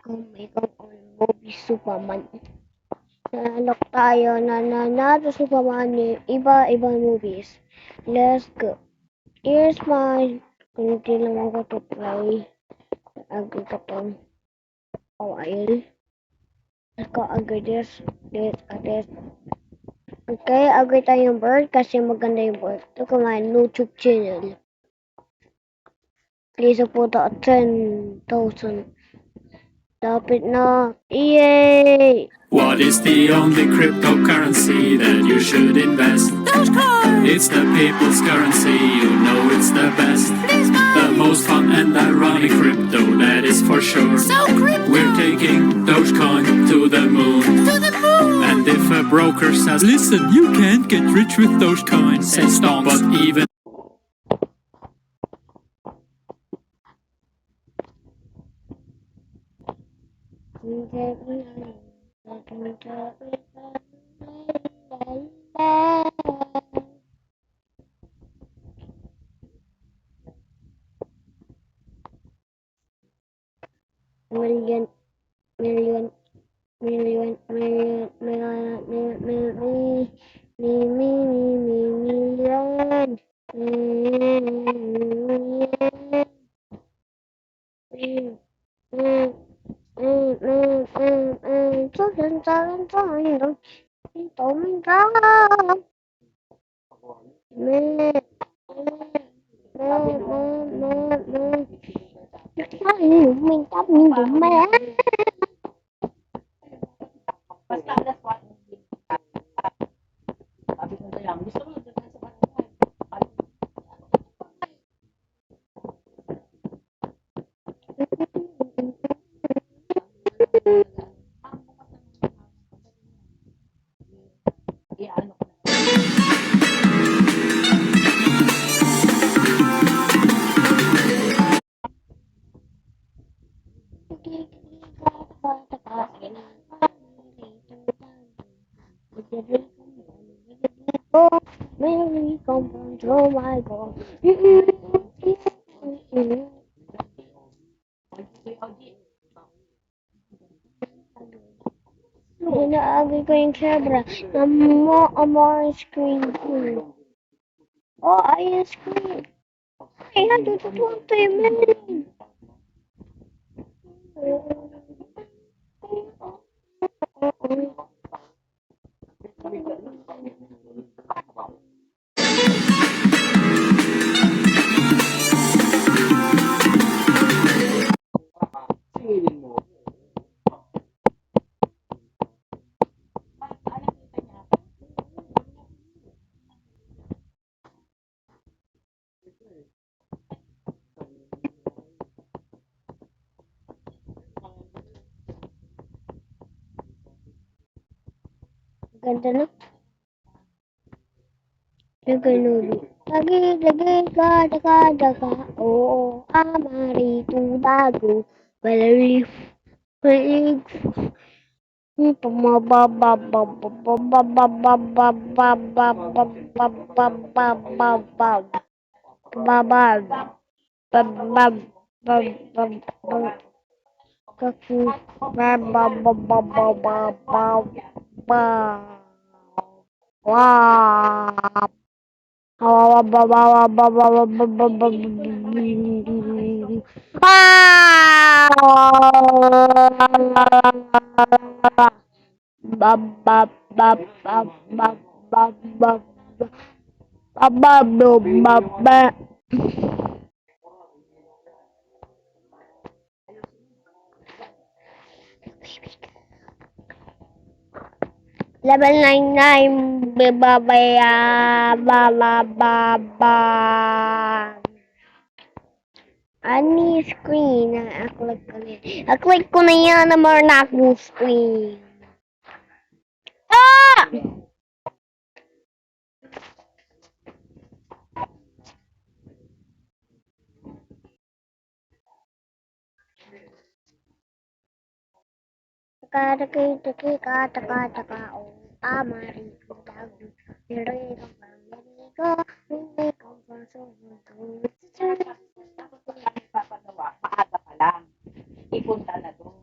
Kung ikaw ang movie Superman. Nalok tayo na nanalo Superman ni iba-ibang movies. Let's go. Here's my kunti lang ako to play. Agree ka to. While. Let's go agree this. Okay, agree tayo yung bird kasi maganda yung bird. Ito ko my YouTube channel. Please support at 10,000. Dapat na. Yay! What is the only cryptocurrency that you should invest? Dogecoin! It's the people's currency, you know it's the best. Please buy! The most fun and ironic crypto, that is for sure. So crypto! We're taking Dogecoin to the moon. To the moon! And if a broker says, listen, you can't get rich with Dogecoin, say stonks. But even Million, million, million, million, million, million, million, mình tóc mình cũng mẹ. Basta alas 1. Sabi ko lang, gusto mo doon sa bahay. Iano ko na. Where we come from, oh my God. Inaagay ko yung Zebra na more screen ko. Oh, ayun screen. Ay, natutuwa to yung memory. Ganda na. Naganubi. Lagi, oo, amari, tudago, balalig, balalig, wow. Level 99 babaya ba ani screen I-click ko na yan na more na akong screen. Ah! Taka oh amari tago nire ko Tapos pag kami papagawa, maaga pa lang. Ipunta na doon.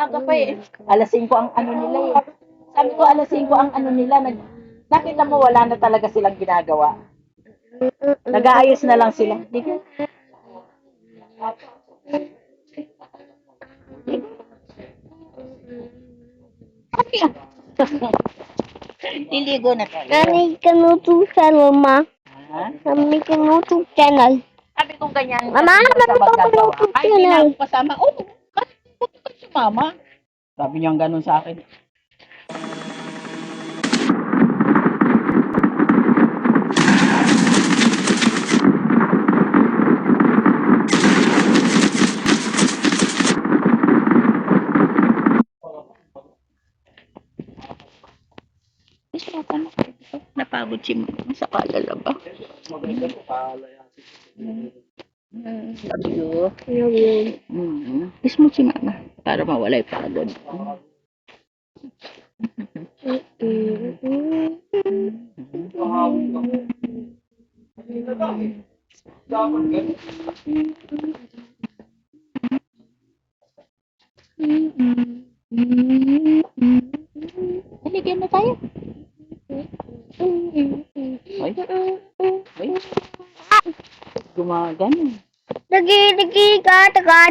aga pa eh. Alas 5 ang ano nila eh. Sabi ko alas 5 ang ano nila. Nakita mo wala na talaga silang ginagawa. Nag-aayos na lang sila. Di ko. Niligo na talaga. Nani ka YouTube channel, ma? Ha? Nani ka YouTube channel. Sabi ko ganyan. Mama, kasi sa ano to magagawa. YouTube Ay, hindi na channel? ako kasama. Oh, bakit ka sumama? Sabi niya ganun sa akin. Napagod si Mama sa kalalaba. Love you. Love you. Kiss mo si Mama para mawala yung pagod. Haligyan na tayo. Ay. Ay. Gumagano. Dagi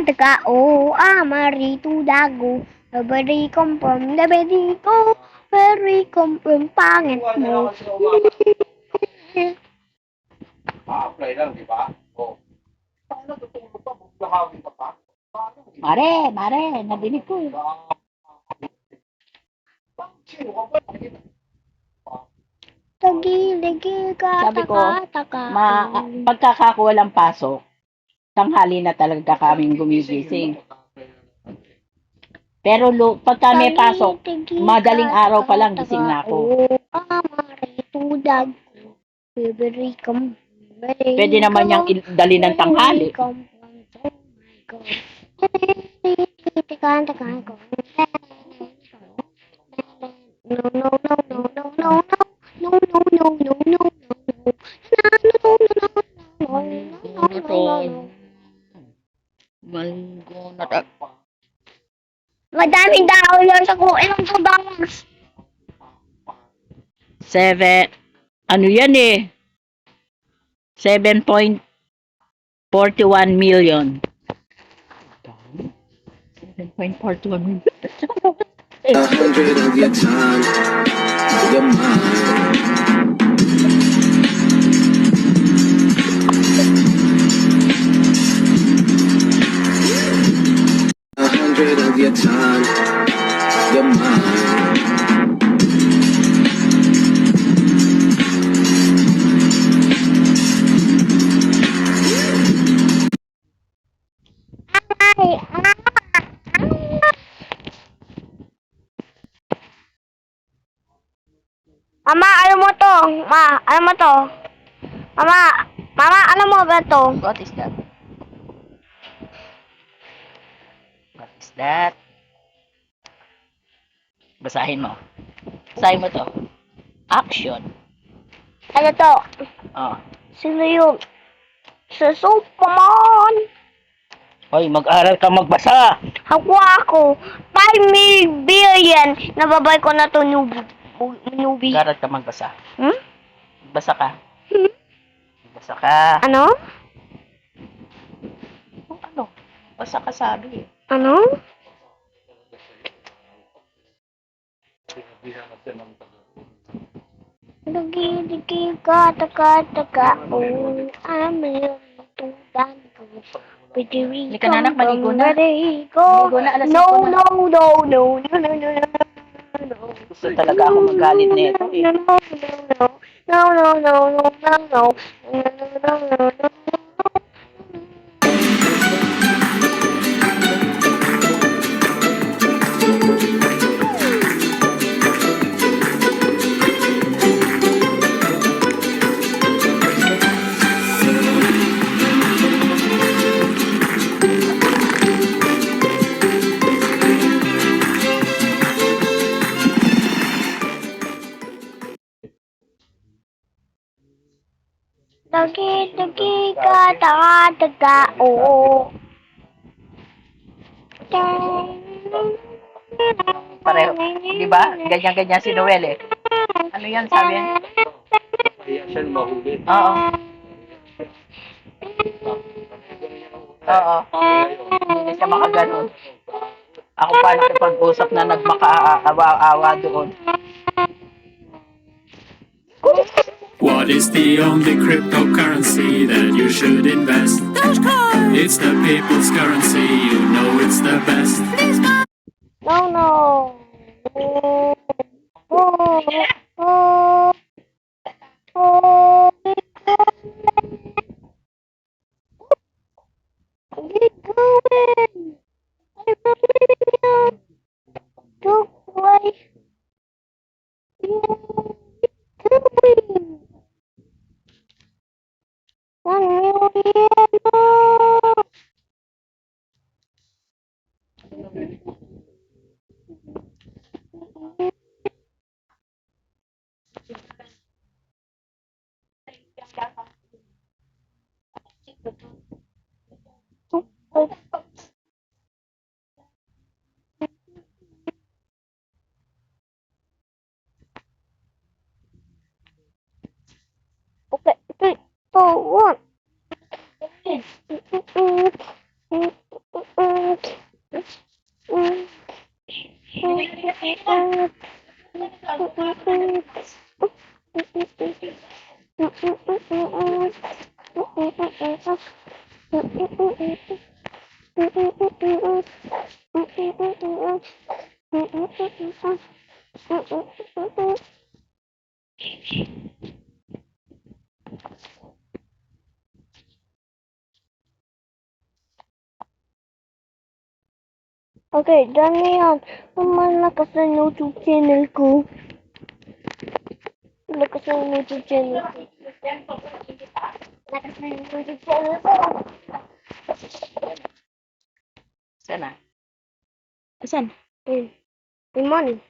taka oh marito dago Nabari kompom nabari ko Very kompom pangit mo Apply lang, di ba? Oh. Paano tutulog pa? Maghahawin ka pa? Mare, nadinig ko. Sino ka ba? Dagi Sabi ko, taka pagkakakuha walang pasok, tanghali na talaga kaming gumigising. Pero pagka may pasok, madaling araw pa lang gising na ako. Marito dago Very kompom Pwede naman niyang dali ng tanghali. Madaming download ako. Ilang $2. 7, ano yan eh? 7.41 million. 7.41 million. 100 of your time, your mind. A 100 of your time, your mind. Mama, alam mo to. Alam mo to. Mama, alam mo ba to? What is that? What is that? Basahin mo. Basahin mo to. Action. Ano to? Oh. Sino yun? Sa Superman. Hoy, mag-aral ka magbasa. Ako. 5 billion. Nababay ko na to newbie. Mag-aral ka magbasa. Hmm? Basa ka. Basa ka. Ano? Ano? Basa ka sabi eh. Ano? Dagi taka oh amin tudan Pidiri Hindi ka na, anak, maligo na. Maligo Maligo na, alas No 5 na. No Gusto talaga ako magalit nito eh. No Dagi taka oh pareho. Di ba? Ganyan-ganyan si Noel eh. Ano yan sabi yan? Kaya siya mahuli. Oo. Oo. Hindi na siya makaganon. Ako pa nakipag-usap na nagmakaawa-awa doon. What is the only cryptocurrency that you should invest? Dogecoin! It's the people's currency, you know it's the best. No, no. Oh, oh, oh. Get going. I'm not leaving you. Don't worry. Get going. 1 million. Okay, 3, 2, 1. Okay, done na yan. Malakas na YouTube channel ko. Malakas na YouTube channel ko. Malakas na YouTube channel ko. Sana? Asan? May money.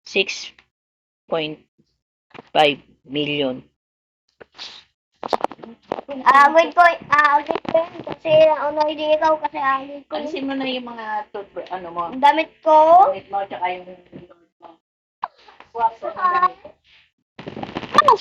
6.5 million. Wait po. Wait po yan. Kasi hindi ikaw kasi wait ko. Alisin mo na yung mga ano mo. Damit ko. Damit mo, tsaka yung damit mo. Swap sa damit. Ano?